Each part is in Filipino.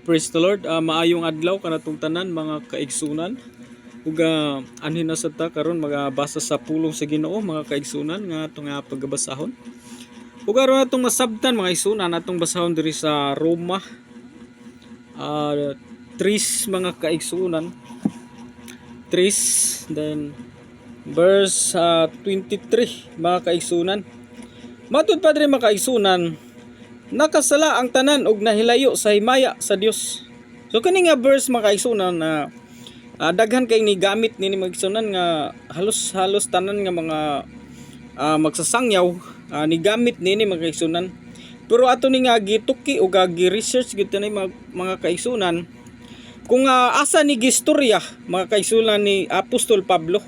Praise the Lord. Maayong adlaw kanatong tanan mga kaigsunan. Ug anhin na sad ta karon magabasa sa pulong sa Ginoo mga kaigsunan nga atong pagbasahon. Ug aron natong masabtan mga igsunan atong basahon diri sa Roma 3 mga kaigsunan. 3 then verse 23 mga kaigsunan. Matud pa diri mga kaigsunan, nakasala ang tanan og nahilayo sa himaya sa Dios. So kani nga verse mga kaigsunan na daghan kay ni gamit ni mga kaigsunan nga halos tanan nga mga magsasangyaw ni gamit ni mga kaigsunan. Pero ato ni nga gituki o gi-research gid ni mga kaigsunan kung asa ni gistorya mga kaigsunan ni Apostol Pablo.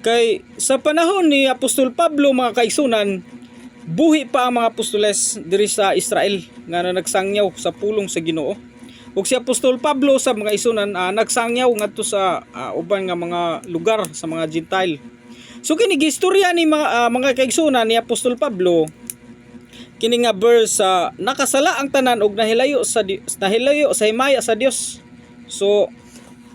Kay sa panahon ni Apostol Pablo mga kaigsunan, buhi pa ang mga apostoles diri sa Israel nga nagsangyaw sa pulong sa Ginoo. Ug si Apostol Pablo sa mga igsunan nagsangyaw ngadto sa uban nga mga lugar sa mga Gentile. So kini gistorya ni mga kaigsunan ni Apostol Pablo kini nga verse nakasala ang tanan og nahilayo sa himaya sa Dios. So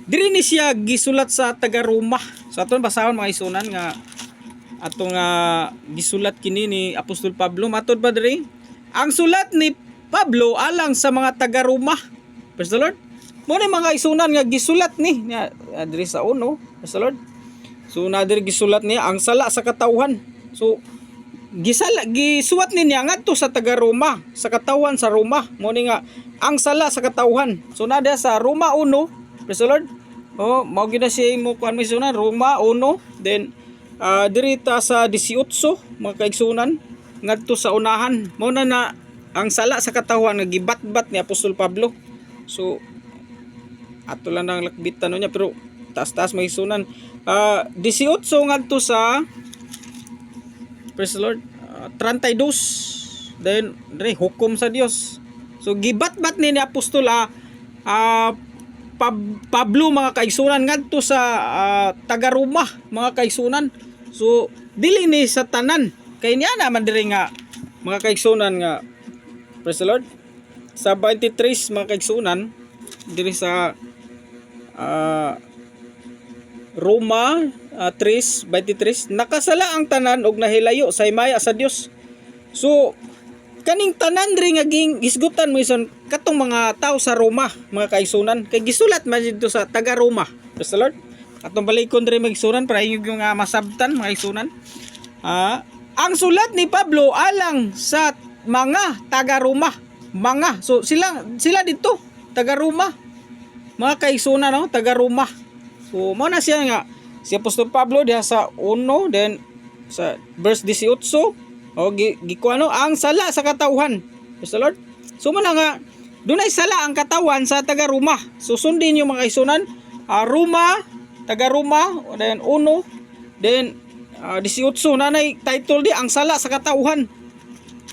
diri ni siya gisulat sa taga Roma. So aton basahon mga igsunan nga atong gisulat kini ni Apostol Pablo. Matod ba diri? Ang sulat ni Pablo alang sa mga taga Roma. Praise the Lord. Mo ni mga igsunan nga gisulat ni diri sa uno. Praise the Lord. So na diri gisulat niya ang sala sa katawhan. So gisuwat niya ngadto sa taga Roma, sa katawhan sa Roma. Mo ni nga ang sala sa katawhan. So na sa Roma 1. Praise the Lord. Oh, mao gid na siya mo kuan misunan Roma 1 then diri ta sa 18 mga kaigsunan ngadto sa unahan mao na ang sala sa katawhan nga gibat-bat ni Apostol Pablo. So ato lang nang lakbitan niya pero taas-taas mga igsunan 18 ngadto sa praise the Lord 32 then diri hukom sa Dios. So gibat-bat ni Apostol Pablo mga kaigsunan ngadto sa taga Roma mga kaigsunan. So dili ni sa tanan kay niya naman diri nga mga kaigsunan nga praise the Lord sa 23 mga kaigsunan diri sa Roma 3:23 nakasala ang tanan og nahilayo sa himaya sa Dios. So kaning tanan diri nga gisgutan mo ison katong mga tao sa Roma mga kaigsunan kay gisulat man dito sa taga Roma. Praise the Lord. Atong balikon diri mga igsunan para yung masabtan mga igsunan. Ang sulat ni Pablo alang sa mga taga Roma. So sila dito taga Roma. Mga kaigsunan no, taga Roma. So mao na siya nga si Apostol Pablo diha sa 1 then sa verse 18 gikuano ang sala sa katawhan. Praise the Lord. So man nga dunay sala ang katawan sa taga Roma. So sundin yung mga kaigsunan Roma, taga Roma then 1 then 18 nanay title di ang sala sa katawhan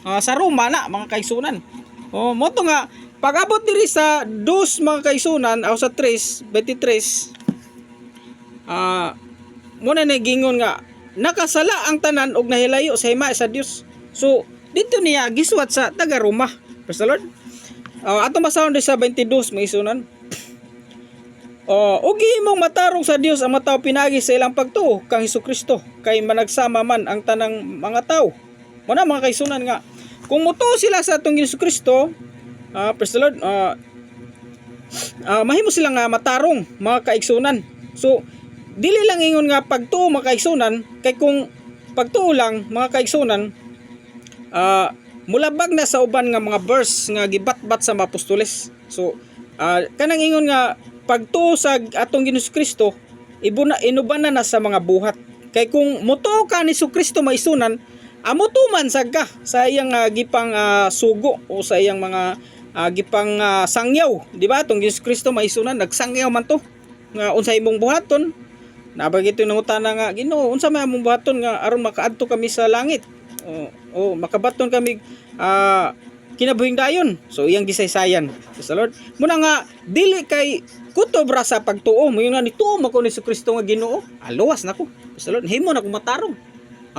sa Roma na mga kaigsunan. Mo to nga pag-abot diri sa 2 mga kaigsunan o sa 3:23 mo na nagingon nga nakasala ang tanan og nahilayo sa himaya sa Dios. So dito niya gisuwat sa taga Roma. Praise the Lord. Atong basahon sa 22 mga igsunan. Og gihimong matarong sa Dios ang mataw pinagi sa ilang pagtuo kang Hesukristo kay managsama man ang tanang mga tao. Muna mga kaigsunan nga kung mutuo sila sa atong Hesukristo, praise the Lord, mahimo silang matarong mga kaigsunan. So dili lang ingon nga pagtuo mga kaigsunan kay kung pagtuo lang mga kaigsunan mulabag na sa uban nga mga verse nga gibat-bat sa mga apostoles. So kanang ingon nga pagtuo sa atong Hesukristo inuban na sa mga buhat. Kay kung mutuo ka ni Hesukristo maisunan amutuman sad ka sa iyang gipang sugo o sa iyang mga gipang sangyaw, di ba? Atong Hesukristo maisunan nagsangyaw man to nga unsa imong buhaton. Nabagito nang utana nga Ginoo unsa may among buhaton nga aron makaadto kami sa langit o makabaton kami kinabuhing dayon. So iyang gisaysayan sa Lord muna nga dili kay kutob ra sa pagtuo mo yun nga nituo mo ko ni Kristo nga Ginoo aluwas nako sa Lord himo na ko matarong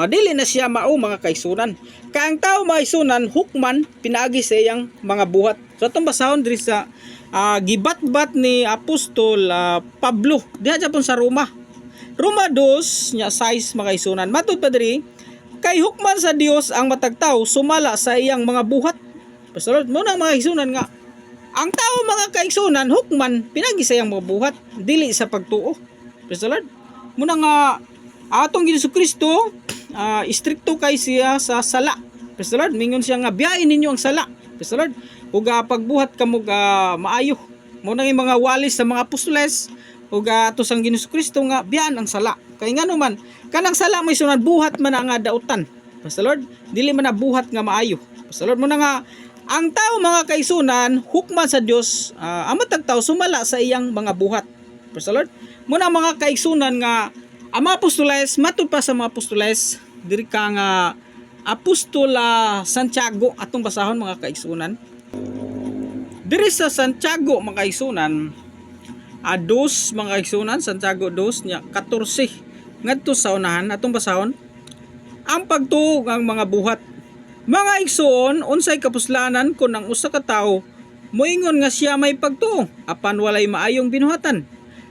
Dili na siya mao mga kaigsunan. Kaya ang tao mga kaigsunan hukman pinaagi sa iyang mga buhat. So atong basahon diri sa gibat-bat ni Apostol Pablo diha Japon sa Roma. Roma 2 nya 6 mga kaigsunan. Matud pa diri kay hukman sa Dios ang matag tawo sumala sa iyang mga buhat. Pastor mo na mga kaigsunan nga ang tao mga kaigsunan hukman pinagi sa iyang mga buhat dili sa pagtuo. Pastor muna nga atong Jesucristo istrikto kay siya sa sala. Praise the Lord. Mingon siya nga biyain ninyo ang sala. Praise the Lord. Ug pagbuhat kamo maayo. Mo nang mga walis sa mga apostoles ug ato sang Jesucristo nga biyaan ang sala. Kay ngano man kanang sala may sunod buhat man nga dautan. Praise the Lord. Dili man na buhat nga maayo. Praise the Lord. Mo nga ang tao mga kaigsunan hukman sa Dios ang matag tawo sumala sa iyang mga buhat. Praise the Lord. Mo na mga kaigsunan nga ang mga apostoles matud pa sa mga apostoles diri ka nga Apostol Santiago atong basahon mga kaigsunan. Diri sa Santiago mga kaigsunan, dos mga kaigsunan, Santiago 2 nya 14 ngadto sa unahan atong basahon. Ang pagtuo ang mga buhat. Mga igsoon, unsay kapuslanan kun ang usa ka tawo moingon nga siya may pagtuo apan walay maayong binuhatan?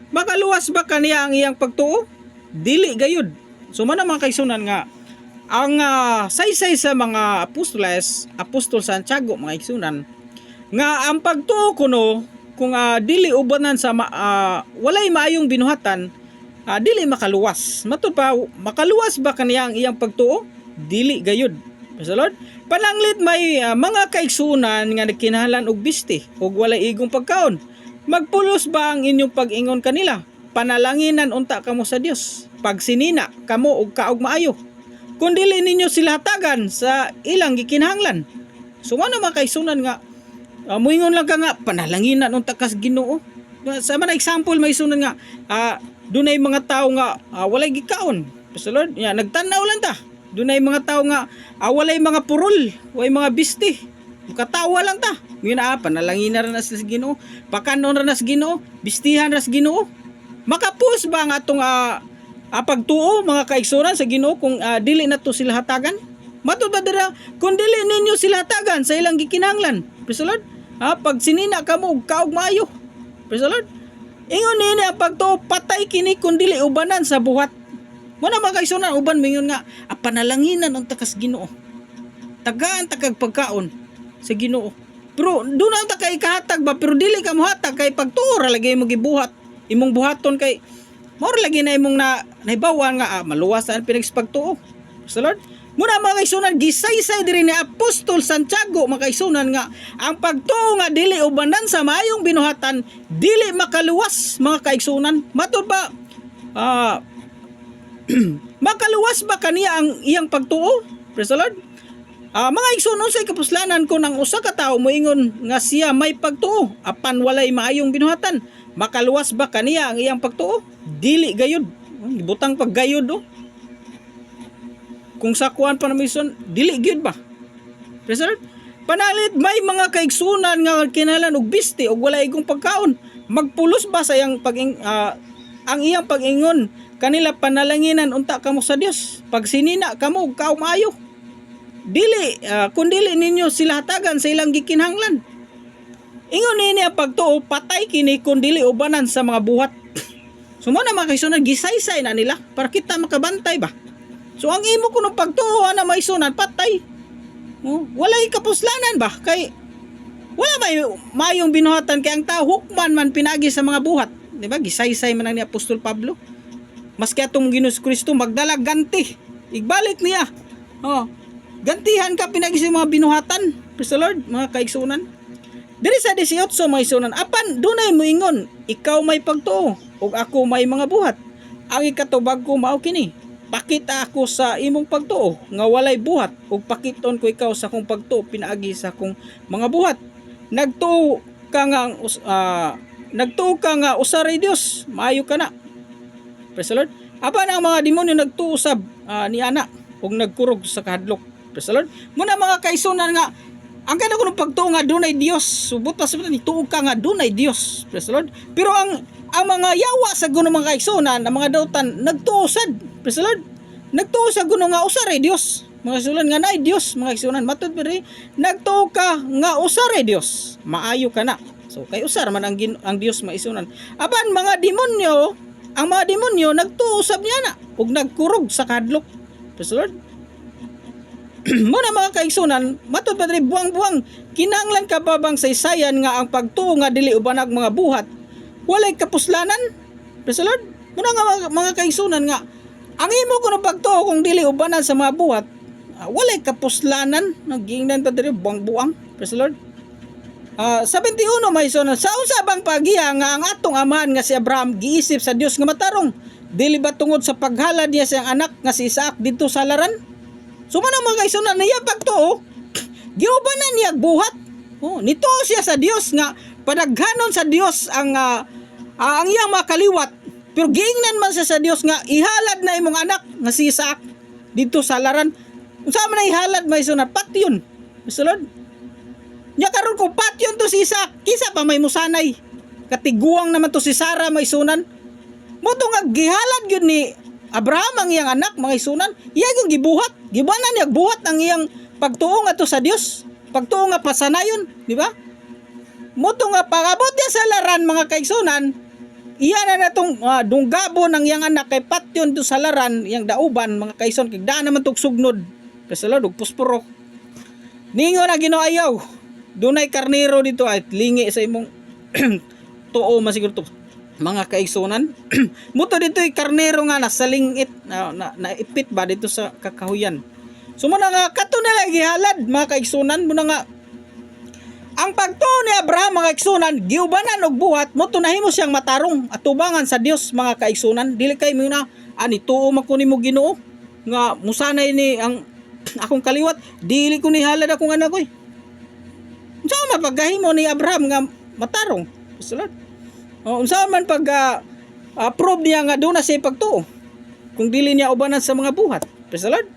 Makaluwas ba kaniya ang iyang pagtuo? Dili gayud. So man mga kaigsunan nga ang saysay sa mga apostoles, Apostol Santiago mga igsunan, nga ang pagtuo kuno kung dili ubanan sa walay maayong binuhatan, dili makaluwas. Matud pa makaluwas ba kaniya ang iyang pagtuo? Dili gayud. Praise the Lord. Pananglit may mga kaigsunan nga nagkinahanglan og bisti ug walay igong pagkaon. Magpulos ba ang inyong pag-ingon kanila? Panalanginan unta kamo sa Dios. Pagsinina kamo og kaog maayo. Kung dili ninyo sila hatagan sa ilang gikinahanglan. So ano mga kaigsunan nga muingon lang ka nga panalanginan unta kas Ginoo. Sa man example may sunan nga dunay mga tao nga walay gikaon. Praise the Lord. Nagtanaw lang ta. Dunay mga tao nga walay mga purol, walay mga bisti. Katawa lang ta. Ngayon panalanginan ra sa Ginoo, pakanon ra sa Ginoo, bistihan ra sa Ginoo. Makapus ba ang atong pagtuo mga kaigsunan sa Ginoo kung dili na to sila hatagan? Matud ba dira kung dili ninyo sila hatagan sa ilang gikinahanglan? Praise the Lord. Pag sinina kamo og kaog maayo. Praise the Lord. Ingon ni ang pagtuo patay kini kung dili ubanan sa buhat. Mo na mga kaigsunan uban mingon nga panalanginan ang takas Ginoo. Tagaan takag pagkaon sa Ginoo. Pero doon ang ta kay kahatag ba pero dili ka mohatag kay pagtuo ra lagi mo gibuhat. Imong buhaton kay mao lagi na imong nahibawan nga maluwas ang pinagpagtuo. Sa Lord. Muna mga kaigsunan gisaysay diri ni Apostol Santiago mga kaigsunan nga ang pagtuo nga dili ubanan sa maayong binuhatan dili makaluwas mga kaigsunan. Matud ba makaluwas ba kaniya ang iyang pagtuo? Praise the Lord. Mga igsoon unsay kapuslanan kung ang usa ka tawo moingon nga siya may pagtuo apan walay maayong binuhatan? Makaluwas ba kaniya ang iyang pagtuo? Dili gayud. Gibutang pag gayud Kung sakuan pa namison, dili gyud ba? Praise the Lord. Panalit may mga kaigsunan nga kinahanglan og bisti og walay igong pagkaon. Magpulos ba sa iyang ang iyang pag-ingon kanila panalanginan unta kamo sa Dios? Pag sinina kamo og kaog maayo. Dili kun dili ninyo sila hatagan sa ilang gikinahanglan. Ingon ni ang pagtuo patay kini kun dili ubanan sa mga buhat. So mo na mga kaigsunan gisaysay na nila para kita makabantay ba. So ang imo kuno pagtuo na may sunan patay. Walay kapuslanan ba kay wala may mayong binuhatan kay ang tao hukman man pinagi sa mga buhat. Di ba gisaysay man ni Apostol Pablo. Maski atong Jesucristo magdala ganti. Igbalik niya. Gantihan ka pinagi sa mga binuhatan. Praise the Lord mga kaigsunan. Diri sa 18 mga igsunan, apan dunay moingon, ikaw may pagtuo ug ako may mga buhat. Ang ikatubag ko mao kini. Pakita ako sa imong pagtuo nga walay buhat ug pakiton ko ikaw sa kong pagtuo pinaagi sa kong mga buhat. Nagtuo ka nga usaray Dios, maayo ka na. Praise the Lord. Apan ang mga demonyo nagtuusab ni ana ug nagkurog sa kahadlok. Praise the Lord. Muna mga kaigsunan nga ang kada ko ng pagtuo nga dunay Dios. Subot pa sa ni tuog ka nga dunay Dios. Praise the Lord. Pero ang mga yawa sa guno mga kaigsunan, ang mga dautan nagtuusad. Praise the Lord. nagtuo sa Ginoo nga usa ray Dios. Mga igsunan nga naay Dios, mga igsunan matud pare nagtuo ka nga usa ray Dios. Maayo ka na. So kay usar man ang Dios maisunan. Apan mga demonyo, ang mga demonyo nagtuo usab niya na ug nagkurog sa kadlok. Praise the Lord. Muna mga kaigsunan, matud padre buang-buang kinahanglan ka ba bang saysayan nga ang pagtuo nga dili ubanag mga buhat walay kapuslanan? Praise the Lord. Muna nga mga kaigsunan nga ang imo kuno pagtuo kung dili ubanan sa mga buhat walay kapuslanan nagingnan padre buang-buang. Praise the Lord. 71 may sunan sa usa bang pagiya nga ang atong amahan nga si Abraham giisip sa Dios nga matarong dili ba tungod sa paghalad niya sa anak nga si Isaac didto sa laran? So man mga kaigsunan niya pagtuo giubanan niya buhat. Nito siya sa Dios nga padaghanon sa Dios ang iyang makaliwat. Pero giingnan man siya sa Dios nga ihalad na imong anak nga si Isaac dito sa laran. Unsa man na ihalad may sunat patyon. Misulod. Nya karon ko patyon to si Isaac, kisa pa may musanay. Katiguang naman to si Sarah may sunan. Mo to nga gihalad gyud ni Abraham ang iyang anak mga isunan. Iya yung gibuhat. Gibanan niya buhat ang iyang pagtuo nga to sa Dios. Pagtuo nga pasanayon, di ba? Mo to nga pagabot niya sa laran mga kaigsunan, iya na natong dunggabo ng iyang anak kay patyon to sa laran, iyang dauban mga kaigsunan kay daan naman tog sugnod. Kasi lalo pusporo. Ningo na ginoayaw. Dunay karnero dito at lingi sa imong tuo masiguro to. Mga kaigsunan, muto dito karnero nga nasalingit na ipit ba dito sa kakahuyan. So muna nga kato na lagi halad mga kaigsunan, muna nga ang pagtuo ni Abraham mga kaigsunan giubanan og buhat muto nahimo siyang matarong at tubangan sa Dios mga kaigsunan. Dili kay muna ani tuo man ko nimo Ginoo nga musanay ni ang akong kaliwat, dili ko ni halad akong anak koy. Unsa man pagahimo ni Abraham nga matarong? Salamat. Unsa man pag prove niya nga doon na siya pagtuo kung dili niya ubanan sa mga buhat. Praise the Lord.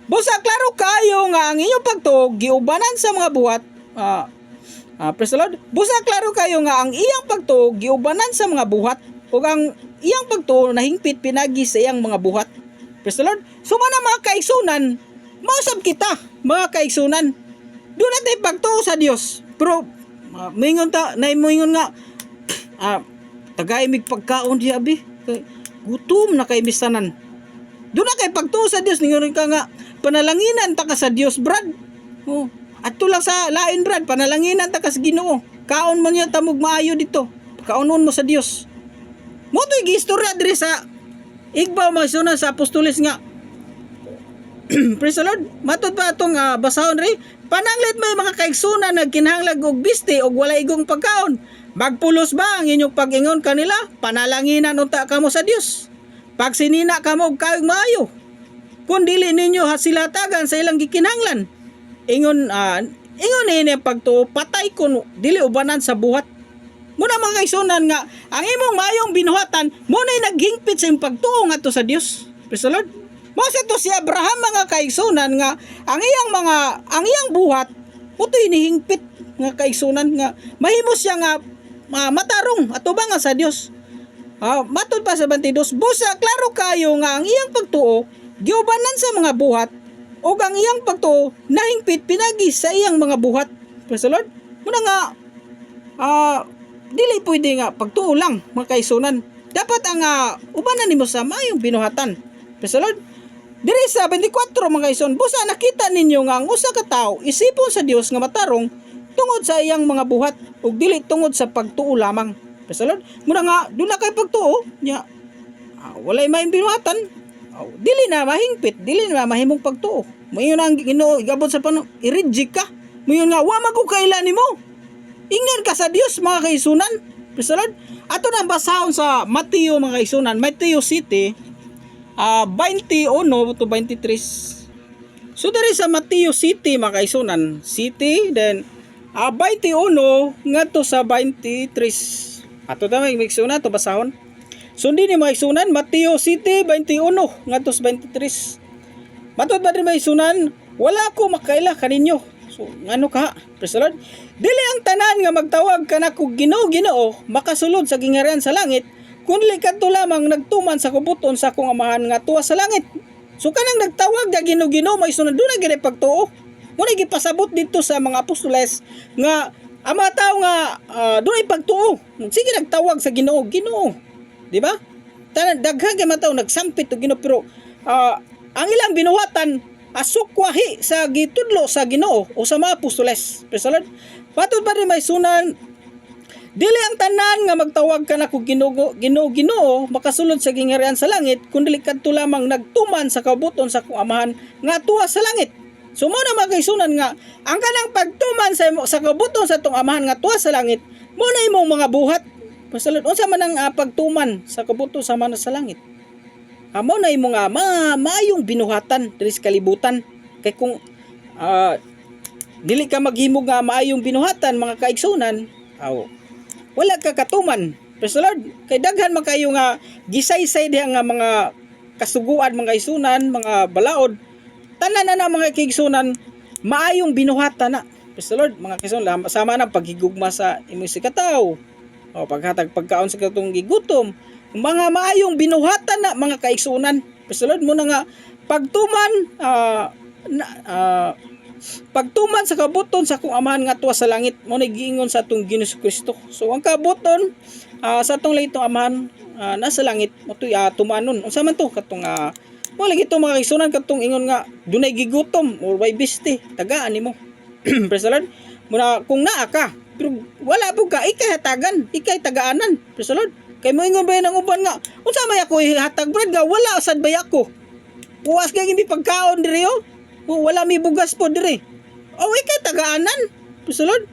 Busa klaro kayo nga ang inyong pagtuo giubanan sa mga buhat. Praise the Lord. Busa klaro kayo nga ang iyang pagtuo giubanan sa mga buhat ug ang iyang pagtuo nahingpit pinagi sa iyang mga buhat. Praise the Lord. So man mga kaigsunan, mausab kita mga kaigsunan. Doon natin pagtuo sa Dios. Pero moingon nga tagay mig pagkaon di abi gutom na kay misanan do na kay pagtuo sa Dios ningon ka nga panalanginan ta ka sa Dios brad adto lang sa lain brad panalanginan ta ka sa Ginoo kaon man niya tamog maayo dito kaonon mo sa Dios mo toy gistorya diri sa igbaw magsunan sa apostoles nga praise the Lord matud pa atong basahon ri pananglit may mga kaigsunan nagkinahanglag og biste og wala igong pagkaon. Magpulos ba ang inyong pag-ingon kanila? Panalanginan unta kamo sa Dios. Pag sinina kamo og kaayong maayo. Kung dili ninyo hasilatagan sa ilang gikinahanglan. Ingon ini pagtuo patay kun dili ubanan sa buhat. Muna mga kaigsunan nga ang imong maayong binuhatan mo na naghingpit sa imong pagtuo ngadto sa Dios. Praise the Lord. Mo sa to si Abraham mga kaigsunan nga ang iyang buhat utoy nihingpit nga kaigsunan nga mahimo siya nga matarong at tubangan sa Dios. Matod pa sa 22, busa klaro kayo nga ang iyang pagtuo giubanan sa mga buhat o ang iyang pagtuo nahingpit pinagi sa iyang mga buhat. Praise the Lord. Muna nga dili pwede nga pagtuo lang mga kaigsunan. Dapat ang ubanan nimo sa maayong binuhatan. Praise the Lord. Diri sa 24 mga kaigsunan, busa nakita ninyo nga ang usa ka tawo isipon sa Dios nga matarong tungod sa iyang mga buhat ug dili tungod sa pagtuo lamang. Praise the Lord. Muna nga dula kay pagtuo nya walay maayong binuhatan. Dili na mahingpit, dili na mahimong pagtuo. Moyon ang Ginoo igabot sa pano i-reject ka. Moyon nga wa magukailan nimo. Ingnan ka sa Dios mga kaigsunan. Praise the Lord. Ato na basahon sa Mateo mga kaigsunan, Mateo City 21 to 23. So diri sa Mateo City mga kaigsunan, City then 21 ngadto sa 23. Ato ta may kaigsunan to basahon. Sundi ni mga kaigsunan Mateo City 21 ngadto sa 23. Matod ba diri mga kaigsunan, wala ko makaila kaninyo. So ngano ka? Praise the Lord. Dili ang tanan nga magtawag kanako Ginoo makasulod sa gingharian sa langit. Kundi kadto lamang nagtuman sa kubuton sa akong amahan nga tuwa sa langit. So kanang nagtawag da Ginoo may sunod do na gid pagtuo. Mo na gipasabot dito sa mga apostoles nga ang mga tao nga doon ay pagtuo. Sige nagtawag sa Ginoo, Ginoo. Di ba? Daghan kay mga tao nagsampit og Ginoo pero ang ilang binuhatan asukwahi sa gitudlo sa Ginoo o sa mga apostoles. Praise the Lord. Patod pa rin may sunan dili ang tanan nga magtawag ka na kung Ginoo makasulod sa gingharian sa langit kundi kadto lamang nagtuman sa kabuton sa Amahan nga tuwa sa langit. So mo na magkaisunan nga ang kanang pagtuman sa kabuton sa tong Amahan nga tuwa sa langit mo na imong mga buhat. Pasalud unsa man ang pagtuman sa kabuton sa Amahan sa langit. Amo na imong maayong binuhatan diri sa kalibutan kay kung dili ka maghimo nga maayong binuhatan mga kaigsunan wala ka katuman. Praise the Lord. Kay daghan man kayo nga gisaysay diha nga mga kasuguan, mga isunan, mga balaod. Tanan na mga kaigsunan maayong binuhatan na. Praise the Lord. Mga kaigsunan sama na paghigugma sa imong sikataw. O paghatag pagkaon sa katong gigutom. Mga maayong binuhatan na mga kaigsunan. Praise the Lord. Muna nga pagtuman pagtuman sa kabuton sa akong Amahan nga tuwa sa langit mo nagiingon sa atong Ginoong Kristo. So ang kabuton sa atong laytong Amahan nasa langit mo tuy tumanon. Unsa man to katong mo lagi to mga kaigsunan katong ingon nga dunay gigutom or way biste tagaan nimo. Praise the Lord. Muna kung naa ka pero wala pud ka ikay hatagan, ikay tagaanan. Praise the Lord. Kay mo ingon ba nang uban nga unsa may ako ihatag brad nga wala sad bay ako. Puwas kay hindi pagkaon diri wala may bugas po dire. Ikay tagaanan. Praise the Lord.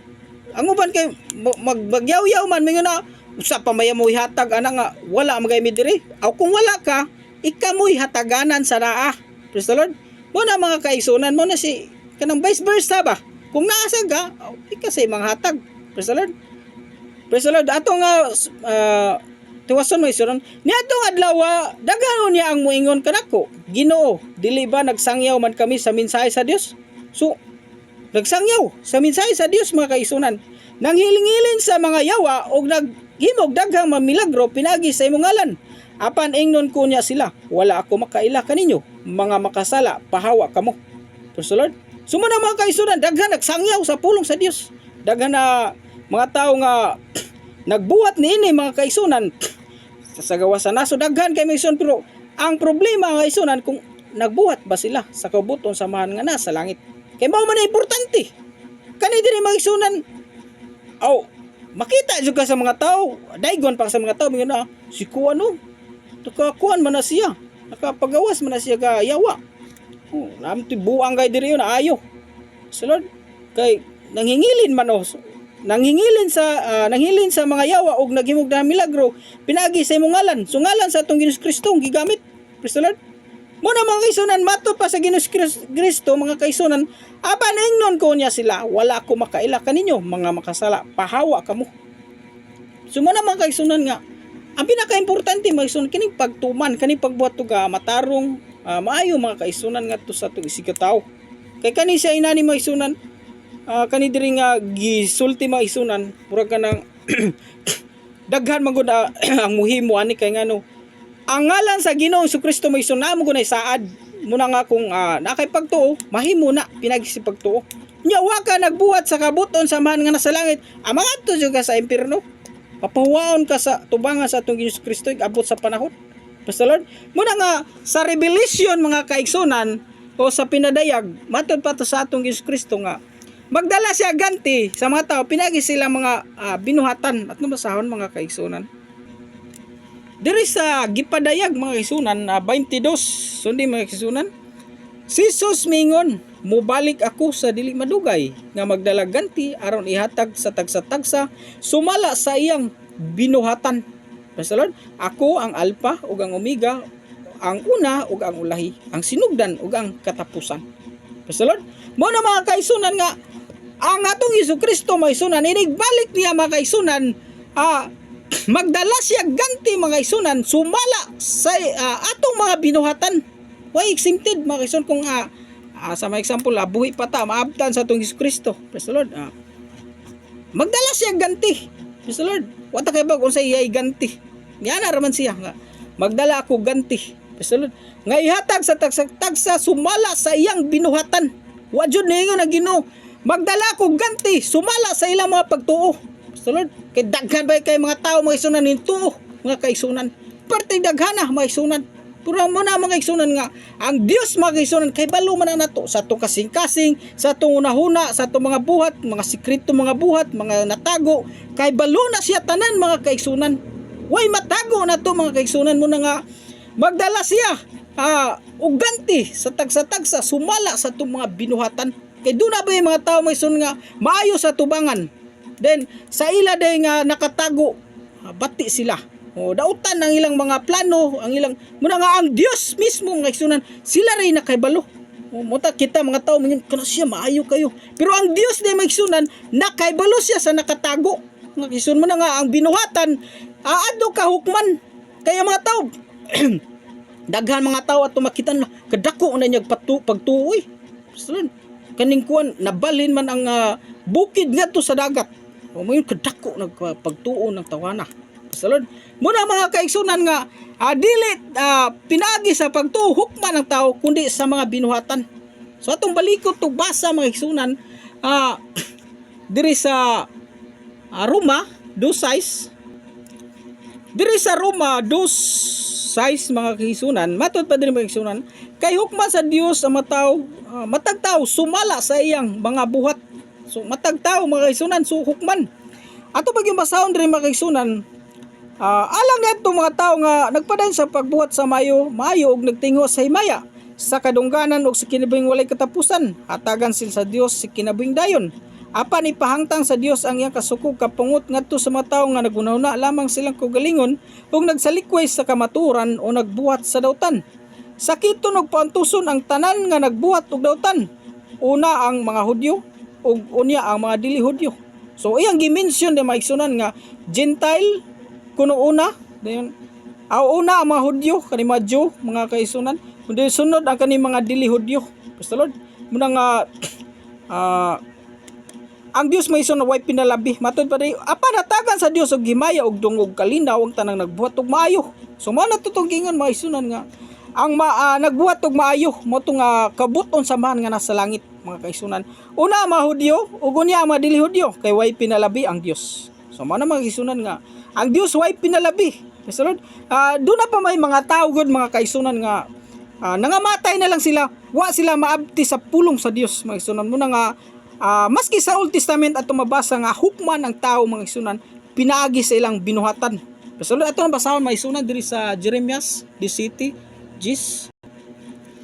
Ang uban kay magbagyaw-yaw man mingon na usa pa maya mo ihatag ana nga wala magay mi dire. Kung wala ka, ikamoy hataganan sa naa. Praise the Lord. Mo na mga kaigsunan mo na si kanang vice versa ba. Kung naasa ka, ikasay mga hatag. Praise the Lord. Praise the Lord. Ato nga tiwason mo isuron. Niadtong adlaw daghanon niya ang moingon kanako. Ginoo, dili ba nagsangyaw man kami sa mensahe sa Dios? So nagsangyaw sa mensahe sa Dios mga kaigsunan. Nanghiling-hilin sa mga yawa og naghimog daghang mamilagro pinagi sa imong ngalan. Apan ingnon ko niya sila, wala ako makaila kaninyo, mga makasala, pahawa kamo. Praise the Lord. Sumuna mga kaigsunan, daghan nagsangyaw sa pulong sa Dios. Daghan na mga tao nga nagbuhat niini mga kaigsunan sa gawa sa naso daghan kay mayson pero ang problema nga isunan kung nagbuhat ba sila sa kabuton sa Amahan nga nasa langit. Kay mao man importante. Kani diri mga isunan makita jud ka sa mga tao, daygon pa sa mga tao mingon si kuan nakakuan man na siya, nakapagawas man na siya ka yawa. Namti buang kay diri yun ayo. So Lord, kay nanghingilin man nanghingilin sa mga yawa og naghimog na milagro pinagi sa imong ngalan. So ngalan sa atong Ginoong Kristo gigamit. Praise the Lord. Mo na mga kaigsunan matud pa sa Ginoong Kristo mga kaigsunan apan ingnon ko niya sila wala ako makaila kaninyo mga makasala pahawa kamo. So mo na mga kaigsunan nga ang pinaka-importante mga kaigsunan kining pagtuman kaning pagbuhat og matarong maayo mga kaigsunan nga to sa atong isikataw. Kay kani siya inani mga kaigsunan kani diri nga gisulti mga isunan murag kanang daghan man gud ang muhimo ani kay ngano ang ngalan sa Ginoong Kristo may isunan mo gunay saad muna nga kung nakay pagtuo mahimo na pinagisi pagtuo nya wa ka nagbuhat sa kabuton sa Amahan nga nasa langit amangadto jud ka sa impierno papahuwaon ka sa tubangan sa atong Ginoong Kristo abot sa panahon. Praise the Lord. Muna nga sa revelation mga kaigsunan o sa pinadayag matud pa to sa atong Ginoong Kristo nga magdala siya ganti sa mga tao pinagi sila mga binuhatan at numasahon mga kaigsunan. Diri sa gipadayag mga kaigsunan 22 sundi mga kaigsunan si Jesus mingon mubalik ako sa dili madugay nga magdala ganti aron ihatag sa tagsa-tagsa sumala sa iyang binuhatan. Praise the Lord. Ako ang Alpha ug ang Omega, ang una ug ang ulahi, ang sinugdan ug ang katapusan. Praise the Lord. Mo na mga kaigsunan nga ang atong Hesus Kristo mga kaigsunan inigbalik niya mga kaigsunan magdala siya ganti mga kaigsunan sumala sa atong mga binuhatan. Why exempted mga kaigsunan kung sa mga example buhi pa ta maabtan sa atong Hesus Kristo. Praise the Lord. Magdala siya ganti. Praise the Lord. Wata kay bag unsay iyay ganti. Yan na raman siya nga magdala ako ganti. Praise the Lord. Nga ihatag sa tagsa sumala sa iyang binuhatan. Wa jud ningon na Ginoo magdala ko ganti sumala sa ilang mga pagtuo. Praise the Lord. Kay daghan ba kay mga tao mga igsunan nintuo, mga kaigsunan. Parte daghana mga igsunan. Pero mo na mga igsunan nga ang Dios mga igsunan kay balo man nato sa to kasing-kasing, sa to una-huna, sa to mga buhat, mga sikreto mga buhat, mga natago, kay balo na siya tanan mga kaigsunan. Way matago na to mga kaigsunan mo na nga magdala siya og ganti sa tagsa-tagsa sumala sa to mga binuhatan. Kay doon na ba yung mga tao may igsunan nga maayo sa tubangan. Then sa ila day nga nakatago, bati sila. O dautan ang ilang mga plano, ang ilang muna nga ang Dios mismo nga igsunan, sila ray nakaibalo. O muta kita mga tao man kana siya maayo kayo. Pero ang Dios day maigsunan nakaibalo siya sa nakatago. Nga igsunan mo na nga ang binuhatan aadto ka hukman. Kaya mga tao daghan mga tao ato makitan kadako na niya pagtuoy. Kaning kuan nabalhin man ang bukid ngadto sa dagat. O may kadako nagpagtuo ng tawana. Salud. Muna mga kaigsunan nga dili pinagi sa pagtuhok man ng tao kundi sa mga binuhatan. So atong balikot og basa mga kaigsunan diri sa Roma 2:6. Diri sa Roma 2:6 mga kaigsunan, matud pa diri mga kaigsunan, kay hukman sa Dios ang matag tao sumala sa iyang mga buhat. So matag tao mga kaigsunan so hukman. Ato pag yung basahon diri mga kaigsunan alang na itong mga tao nga nagpadayon sa pagbuhat sa maayo og nagtingo sa himaya sa kadungganan og sa kinabuhing walay katapusan. Hatagan sila sa Dios sa kinabuhing dayon. Apan ipahangtang sa Dios ang iyang kasukog kapungot ngadto sa mga tao nga nagunahuna lamang silang kaugalingon ug nagsalikway sa kamaturan o nagbuhat sa dautan. Sakiton og pauntuson ang tanan nga nagbuhat og dautan. Una ang mga Hudyo ug unya ang mga dili Hudyo. So iyang gi-mention de maigsunan nga Gentile kuno una dayon una ang mga Hudyo kani mga Jew mga kaigsunan kundi sunod ang kani mga dili Hudyo. Praise the Lord. Muna nga ang Dios may isun na way pinalabi matud pa rin apan hatagan sa Dios og himaya og dungog kalinaw ang tanang nagbuhat og maayo. So mao na tutugingon mga isunan nga ang nagbuhat og maayo mo to nga kabuton samahan nga nasa langit mga kaigsunan. Una ang mga Hudyo ug unya ang mga dili Hudyo kay way pinalabi ang Dios. So mao na mga kaigsunan nga ang Dios way pinalabi. Praise the Lord. Doon na pa may mga tao gud mga kaigsunan nga nangamatay na lang sila, wa sila maabti sa pulong sa Dios mga kaigsunan. Muna nga maski sa Old Testament ato mabasa nga hukman ang tao mga kaigsunan pinaagi sa ilang binuhatan. Praise the Lord. Ato basahon mga kaigsunan diri sa Jeremias 17 Gis.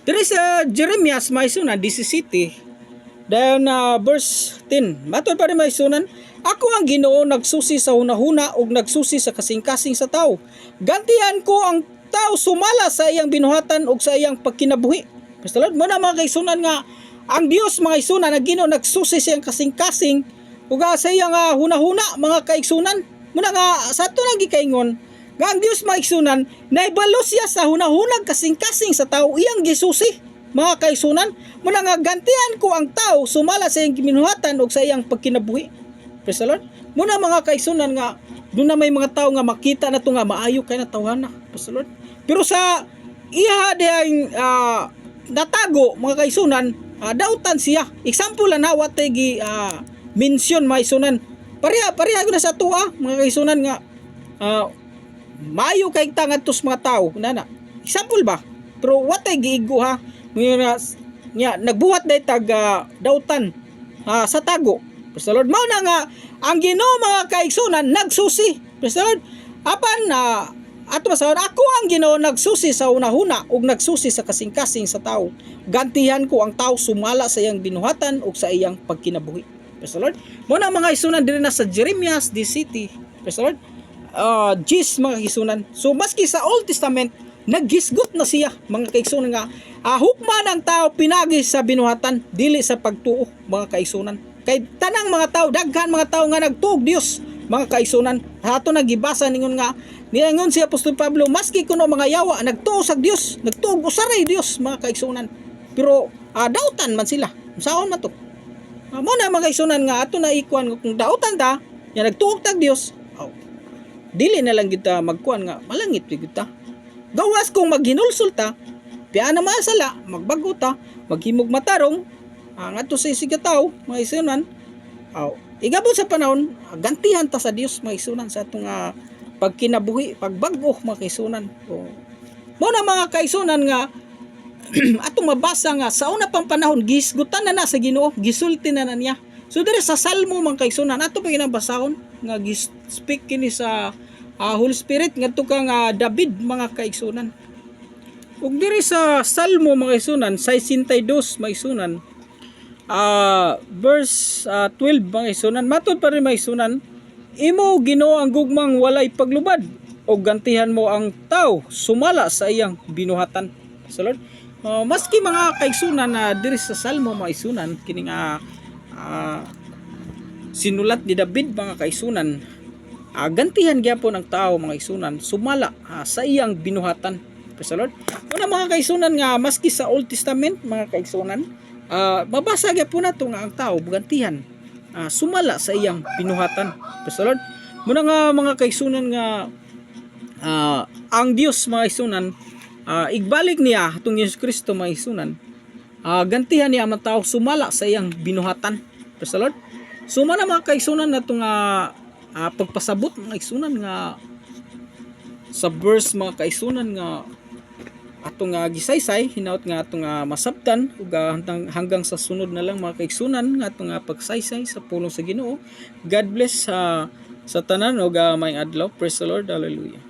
Diri sa Jeremias mga kaigsunan 17 dayon verse 10. Matod pa rin mga kaigsunan, ako ang Ginoo nagsusi sa hunahuna ug nagsusi sa kasing-kasing sa tao. Gantihan ko ang tao sumala sa iyang binuhatan ug sa iyang pagkinabuhi. Praise the Lord. Muna mga kaigsunan nga ang Dios mga kaigsunan ang Ginoo nagsusi sa iyang kasing-kasing ug sa iyang hunahuna mga kaigsunan. Muna nga sa ato nang gikaingon nga ang Dios mga kaigsunan naibalo siya sa hunahunag kasing-kasing sa tao iyang gisusi mga kaigsunan. Muna nga gantihan ko ang tao sumala sa iyang binuhatan ug sa iyang pagkinabuhi. Praise the Lord. Muna mga kaigsunan nga doon na may mga tao nga makita na to nga maayo kay na tawhana. Praise the Lord. Pero sa iha diyang natago mga kaigsunan dautan siya. Example na watay gi mention mga kaigsunan. Pareha na sa tuwa mga kaigsunan nga maayo kay tangadtos mga tao nana. Example ba? Pero watay giigo ha. Nga nagbuhat day tag dautan sa tago. Praise the Lord. Mao na nga ang Ginoo mga kaigsunan nagsusi. Praise the Lord. Apan ato masahon ako ang Ginoo nagsusi sa hunahuna ug nagsusi sa kasing-kasing sa tao. Gantihan ko ang tao sumala sa iyang binuhatan ug sa iyang pagkinabuhi. Praise the Lord. Mao na mga kaigsunan diri na sa Jeremias 17. Praise the Lord. Gis mga kaigsunan. So maski sa Old Testament naggisgot na siya mga kaigsunan nga hukman ang tao pinagi sa binuhatan dili sa pagtuo mga kaigsunan. Kay tanang mga tao daghan mga tao nga nagtuog Dios mga kaigsunan. Ato nagibasa ningon nga niingon si Apostol Pablo maski kuno mga yawa nagtuo sa Dios, nagtuog usaray Dios mga kaigsunan. Pero dautan man sila. Saon man to? Mo na mga kaigsunan nga ato na ikuan kung dautan ta, ya nagtuog tag Dios. Dili na lang kita magkuan nga malangit kita. Gawas kung maghinulsol ta, piya na masala, magbago ta, maghimog matarong, ang ato sa isigataw, mga isunan, igabot sa panahon, gantihan ta sa Dios, mga isunan, sa atong pagkinabuhi, pagbago, mga kaisunan. Mo na mga kaisunan nga, atong mabasa nga, sa una pang panahon, gisgutan na sa Ginoo, gisulti na niya. So diri sa Salmo mga kaisunan, ato pa ginabasahon nga speak kini sa Holy Spirit ngadto kang David mga kaisunan. Ug diri sa Salmo mga kaisunan 62 mga kaisunan, verse 12 mga kaisunan, matud pa rin mga kaisunan, imo Ginoo ang gugmang walay paglubad o gantihan mo ang tao sumala sa iyang binuhatan. So Lord, maski mga kaisunan na diri sa Salmo mga kaisunan kining sinulat ni David mga kaisunan, gantihan gyapon ang tao mga kaisunan sumala sa iyang binuhatan. Praise the Lord. Una mga kaisunan nga maski sa Old Testament mga kaisunan, mabasa gyapon nato nga ang tao gantihan sumala sa iyang binuhatan. Praise the Lord. Muna nga mga kaisunan nga ang Dios mga kaisunan, igbalik niya atong Yesus Kristo mga kaisunan, gantihan niya ang tao sumala sa iyang binuhatan. Praise the Lord. So man mga kaisunan na itong pagpasabot mga kaisunan nga sa verse mga kaisunan nga atong gisaysay hinaut nga atong masabtan ug hanggang sa sunod na lang mga kaisunan nga atong pagsaysay sa pulong sa Ginoo. God bless sa tanan ug maayong adlaw. Praise the Lord. Hallelujah.